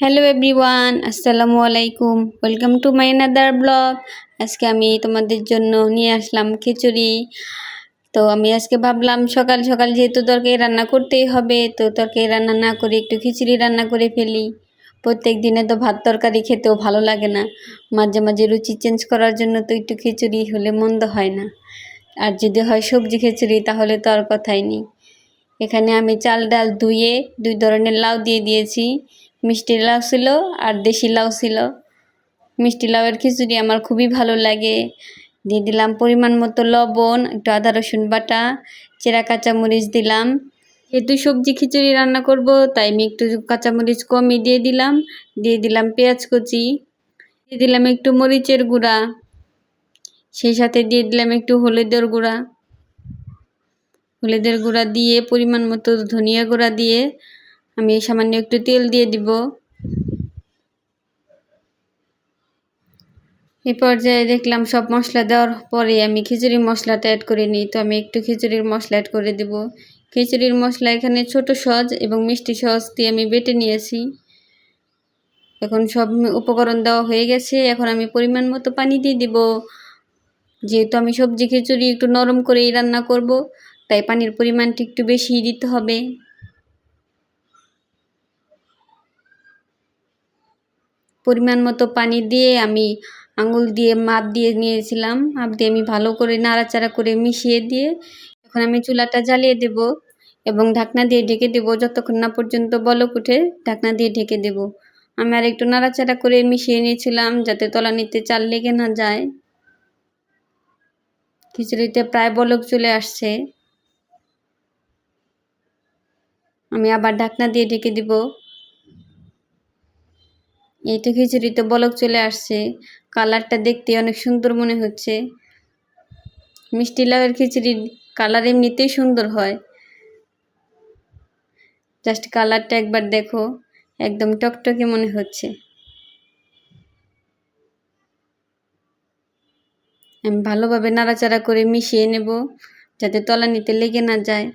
Hello everyone, আসসালামু আলাইকুম। Welcome to my another blog. আজকে আমি তোমাদের জন্য নিয়ে আসলাম খিচুড়ি। তো আমি আজকে ভাবলাম সকাল সকাল যেহেতু তরকারি রান্না করতেই হবে, তো তরকারি রান্না না করে একটু খিচুড়ি রান্না করে ফেলি। প্রত্যেক দিনে তো ভাত তরকারি খেতেও ভালো লাগে না, মাঝে মাঝে রুচি চেঞ্জ করার জন্য তো একটু খিচুড়ি হলে মন্দ হয় না। আর যদি হয় সবজি খিচুড়ি তাহলে তো আর কথাই নেই। এখানে আমি চাল ডাল ধুয়ে 2 ধরনের লাউ দিয়ে দিয়েছি। মিষ্টি লাউ ছিল আর দেশি লাউ ছিল। মিষ্টি লাউয়ের খিচুড়ি আমার খুবই ভালো লাগে। দিয়ে দিলাম পরিমাণ মতো লবণ, একটু আদা রসুন বাটা, চেরা কাঁচামরিচ দিলাম। যেহেতু সবজি খিচুড়ি রান্না করব তাই আমি একটু কাঁচামরিচ কমই দিয়ে দিলাম। দিয়ে দিলাম পেঁয়াজ কুচি, দিয়ে দিলাম একটু মরিচের গুঁড়া, সেই সাথে দিয়ে দিলাম একটু হলুদের গুঁড়া দিয়ে পরিমাণ মতো ধনিয়া গুঁড়া দিয়ে আমি সামান্য একটু তেল দিয়ে দিব। এই পর্যায়ে দেখলাম সব মশলা দেওয়ার পরে আমি খিচুড়ির মশলাটা অ্যাড করে নিই। তো আমি একটু খিচুড়ির মশলা অ্যাড করে দেব। খিচুড়ির মশলা এখানে ছোট সস এবং মিষ্টি সস দিয়ে আমি বেটে নিয়েছি। এখন সব উপকরণ দেওয়া হয়ে গেছে। এখন আমি পরিমাণ মতো পানি দিয়ে দিব। যেহেতু আমি সবজি খিচুড়ি একটু নরম করেই রান্না করব, তাই পানির পরিমাণটা একটু বেশিই দিতে হবে। পরিমাণ মতো পানি দিয়ে আমি আঙুল দিয়ে মাপ দিয়ে নিয়েছিলাম। মাপ দিয়ে আমি ভালো করে নাড়াচাড়া করে মিশিয়ে দিয়ে এখন আমি চুলাটা জ্বালিয়ে দেব এবং ঢাকনা দিয়ে ঢেকে দেব যতক্ষণ না পর্যন্ত বলক উঠে। ঢাকনা দিয়ে ঢেকে দেব। আমি আর একটু নাড়াচাড়া করে মিশিয়ে নিয়েছিলাম যাতে তলানিতে চাল লেগে না যায়। খিচুড়িতে প্রায় বলক চলে আসছে। আমি আবার ঢাকনা দিয়ে ঢেকে দিব। এই তো খিচুড়িতে বলক চলে আসছে। কালারটা দেখতে অনেক সুন্দর মনে হচ্ছে। মিষ্টি লাউয়ের খিচুড়ির কালার এমনিতেই সুন্দর হয়। জাস্ট কালারটা একবার দেখো, একদম টকটকে মনে হচ্ছে। আমি ভালোভাবে নাড়াচাড়া করে মিশিয়ে নেব যাতে তলানিতে লেগে না যায়।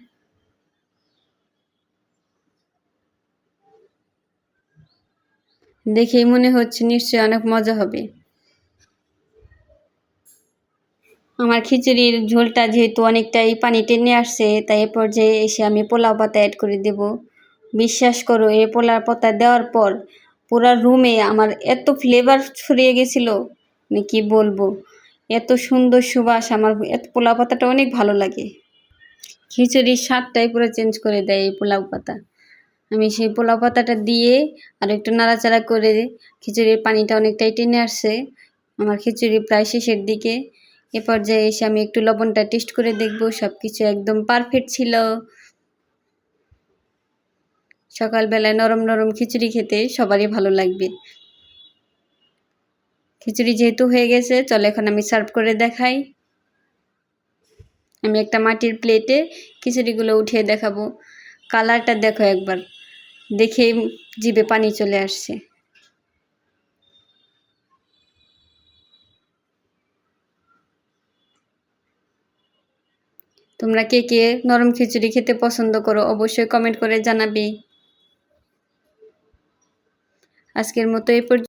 দেখেই মনে হচ্ছে নিশ্চয়ই অনেক মজা হবে। আমার খিচুড়ির ঝোলটা যেহেতু অনেকটাই পানি টেনে আসছে, তাই এ পর্যায়ে এসে আমি পোলাও পাতা অ্যাড করে দেব। বিশ্বাস করো, এই পোলাও পাতা দেওয়ার পর পুরো রুমে আমার এত ফ্লেভার ছড়িয়ে গেছিলো, মানে কী বলবো, এত সুন্দর সুবাস। আমার এত পোলাও পাতাটা অনেক ভালো লাগে। খিচুড়ির স্বাদটাই পুরো চেঞ্জ করে দেয় এই পোলাও পাতা। আমি সেই পোলাও পাতাটা দিয়ে আর একটু নাড়াচাড়া করে খিচুড়ির পানিটা অনেকটাই টেনে আসছে। আমার খিচুড়ি প্রায় শেষের দিকে। এ পর্যায়ে এসে আমি একটু লবণটা টেস্ট করে দেখব। সব কিছু একদম পারফেক্ট ছিল। সকালবেলায় নরম নরম খিচুড়ি খেতে সবারই ভালো লাগবে। খিচুড়ি যেহেতু হয়ে গেছে, চলো এখন আমি সার্ভ করে দেখাই। আমি একটা মাটির প্লেটে খিচুড়িগুলো উঠিয়ে দেখাবো। কালারটা দেখো একবার, দেখেই জিভে পানি চলে আসছে। তোমরা কে কে নরম খিচুড়ি খেতে পছন্দ করো অবশ্যই কমেন্ট করে জানাবে। আজকের মতো এই পর্যন্ত।